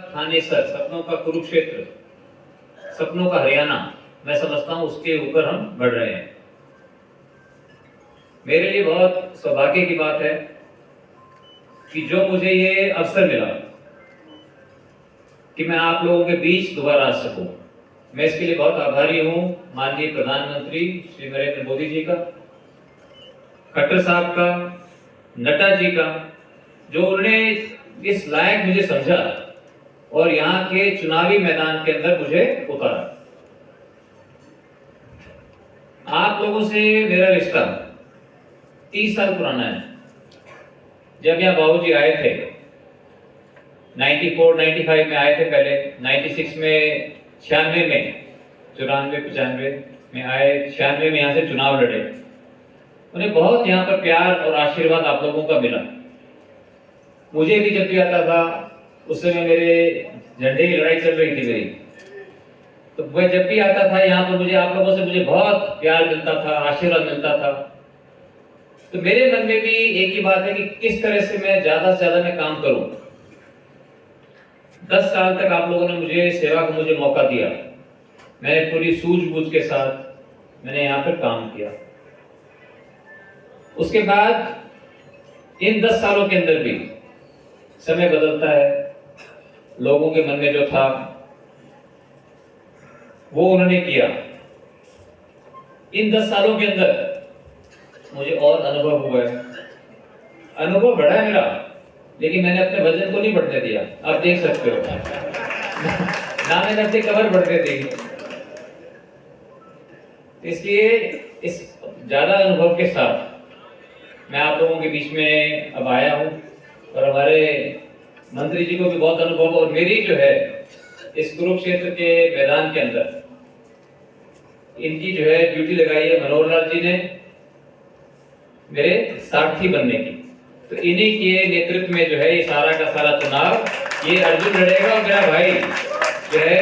थानेसर, सपनों का कुरुक्षेत्र, सपनों का हरियाणा, मैं समझता हूं उसके ऊपर हम बढ़ रहे हैं। मेरे लिए बहुत सौभाग्य की बात है कि जो मुझे ये अवसर मिला कि मैं आप लोगों के बीच दोबारा आ सकूं। मैं इसके लिए बहुत आभारी हूं माननीय प्रधानमंत्री श्री नरेंद्र मोदी जी का, खट्टर साहब का, नड्डा जी का, जो उन्होंने इस लायक मुझे समझा और यहाँ के चुनावी मैदान के अंदर मुझे उतारा। आप लोगों से मेरा रिश्ता 30 साल पुराना है। जब यहाँ बाबूजी आए थे 94-95 में आए थे, पहले 96 में, 96 में, 94-95 में आए, 96 में यहाँ से चुनाव लड़े। उन्हें बहुत यहाँ पर प्यार और आशीर्वाद आप लोगों का मिला। मुझे भी जब भी आता था उस समय मेरे झंडे की लड़ाई चल रही थी मेरी, तो वह जब भी आता था यहाँ पर मुझे आप लोगों से मुझे बहुत प्यार मिलता था, आशीर्वाद मिलता था। तो मेरे मन में भी एक ही बात है कि किस तरह से मैं ज्यादा से ज्यादा मैं काम करूं। 10 साल तक आप लोगों ने मुझे सेवा का मुझे मौका दिया। मैंने पूरी सूझबूझ के साथ मैंने यहाँ पर काम किया। उसके बाद इन 10 सालों के अंदर भी समय बदलता है। लोगों के मन में जो था वो उन्होंने किया। इन 10 सालों के अंदर मुझे और अनुभव हुआ है। अनुभव बढ़ा है मेरा, लेकिन मैंने अपने वजन को नहीं बढ़ने दिया। आप देख सकते हो ना, मैंने अपनी कमर बढ़ने दी। इसलिए इस ज्यादा अनुभव के साथ मैं आप लोगों के बीच में अब आया हूं और हमारे मंत्री जी को भी बहुत अनुभव, और मेरी जो है इस कुरुक्षेत्र के मैदान के अंदर इनकी जो है ड्यूटी लगाई है मनोहर लाल जी ने मेरे सारथी बनने की। तो इन्हीं के नेतृत्व में जो है ये सारा का सारा चुनाव ये अर्जुन लड़ेगा और मेरा भाई जो है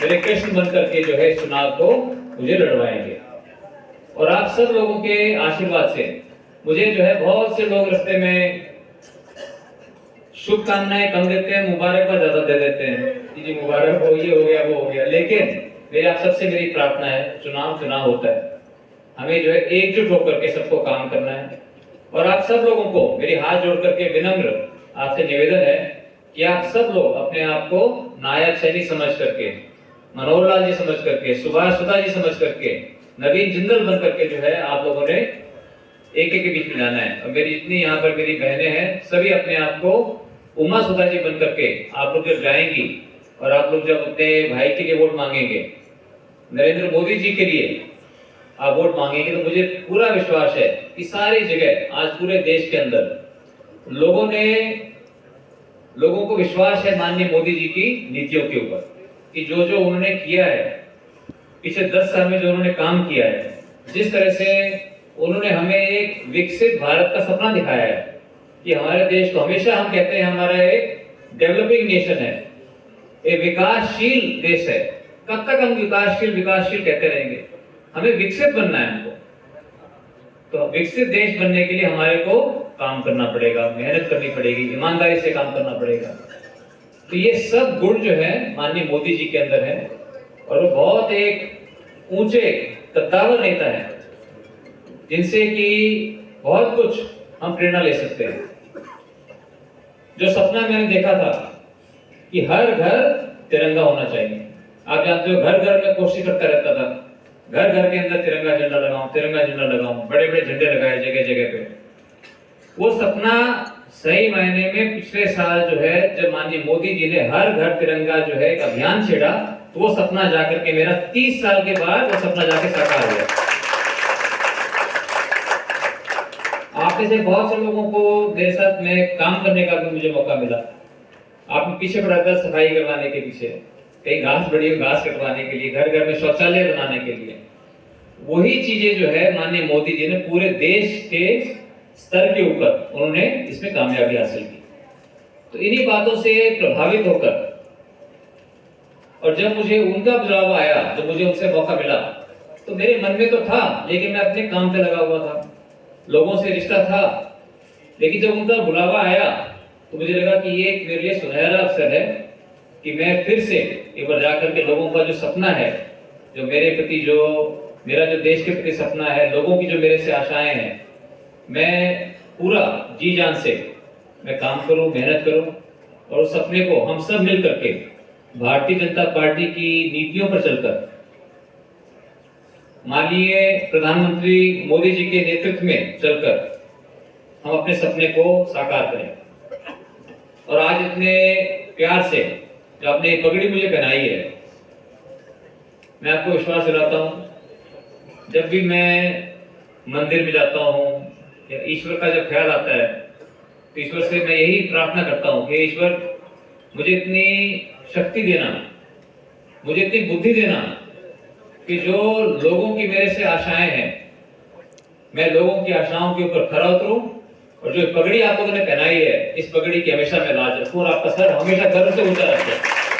मेरे कृष्ण बन करके जो है इस चुनाव को मुझे लड़वाएंगे। और आप सब लोगों के आशीर्वाद से मुझे जो है बहुत से लोग रास्ते में शुभकामनाएं कम देते हैं, मुबारकबाद ज्यादा दे देते हैं कि जी मुबारक हो, ये हो गया, वो हो गया। लेकिन मेरी आप सबसे मेरी प्रार्थना है, चुनाव होता है, हमें जो है एकजुट होकर के सबको काम करना है। और आप सब लोगों को मेरी हाथ जोड़ करके विनम्र आपसे निवेदन है कि आप सब लोग अपने आप को नायक सैनिक समझ करके, मनोहर लाल जी समझ करके, सुभाष सुधा जी समझ करके, नवीन जिंदल बन करके जो है आप लोगों ने एक एक के बीच में जाना है। और मेरी जितनी यहाँ पर मेरी बहनें हैं सभी अपने आप को उमा सुधा जी बन करके आप लोग जब जाएंगी और आप लोग जब अपने भाई के लिए वोट मांगेंगे, नरेंद्र मोदी जी के लिए आप वोट मांगेंगे, तो मुझे पूरा विश्वास है कि सारी जगह आज पूरे देश के अंदर लोगों को विश्वास है माननीय मोदी जी की नीतियों के ऊपर कि जो जो उन्होंने किया है पिछले 10 साल में, जो उन्होंने काम किया है, जिस तरह से उन्होंने हमें एक विकसित भारत का सपना दिखाया है कि हमारे देश को, हमेशा हम कहते हैं हमारा एक डेवलपिंग नेशन है, एक विकासशील देश है। कब तक हम विकासशील कहते रहेंगे? हमें विकसित बनना है हमको। तो विकसित देश बनने के लिए हमारे को काम करना पड़ेगा, मेहनत करनी पड़ेगी, ईमानदारी से काम करना पड़ेगा। तो ये सब गुण जो है माननीय मोदी जी के अंदर है और वो बहुत एक ऊंचे कद्दावर नेता है जिनसे कि बहुत कुछ हम प्रेरणा ले सकते हैं। जो सपना मैंने देखा था कि हर घर तिरंगा होना चाहिए, आप जानते हो, घर घर में कोशिश करता रहता था, घर घर के अंदर तिरंगा झंडा लगाऊं, बड़े बड़े झंडे लगाए जगह जगह पे। वो सपना सही मायने में पिछले साल जो है जब माननीय मोदी जी ने हर घर तिरंगा जो है एक अभियान छेड़ा, तो वो सपना जाकर के मेरा 30 साल के बाद वो सपना जाके साकार हुआ। आप में से बहुत से लोगों को मेरे साथ में काम करने का भी मुझे मौका मिला। आप पीछे पड़ा था सफाई करवाने के पीछे, कहीं घास बड़ी हो घास कटवाने के लिए, घर घर में शौचालय बनाने के लिए। वही चीजें जो है माननीय मोदी जी ने पूरे देश के स्तर के ऊपर उन्होंने इसमें कामयाबी हासिल की। तो इन्हीं बातों से प्रभावित होकर और जब मुझे उनका बुलावा आया, जब मुझे उनसे मौका मिला, तो मेरे मन में तो था, लेकिन मैं अपने काम पे लगा हुआ था, लोगों से रिश्ता था। लेकिन जब उनका बुलावा आया तो मुझे लगा कि ये एक मेरे लिए सुनहरा अवसर है कि मैं फिर से एक बार जाकर के लोगों का जो सपना है, जो मेरे प्रति, जो मेरा जो देश के प्रति सपना है, लोगों की जो मेरे से आशाएं हैं, मैं पूरा जी जान से मैं काम करूं, मेहनत करूं और उस सपने को हम सब मिल करके भारतीय जनता पार्टी की नीतियों पर चलकर माननीय प्रधानमंत्री मोदी जी के नेतृत्व में चलकर हम अपने सपने को साकार करें। और आज इतने प्यार से जो आपने पगड़ी मुझे पहनाई है, मैं आपको विश्वास दिलाता हूं, जब भी मैं मंदिर में जाता हूं या ईश्वर का जब ख्याल आता है तो ईश्वर से मैं यही प्रार्थना करता हूं कि ईश्वर मुझे इतनी शक्ति देना, मुझे इतनी बुद्धि देना कि जो लोगों की मेरे से आशाएं हैं, मैं लोगों की आशाओं के ऊपर खरा उतरूं और जो पगड़ी आप लोगों ने पहनाई है, इस पगड़ी की हमेशा मैं लाज रखूं और आपका सर हमेशा गर्व से ऊंचा रखे।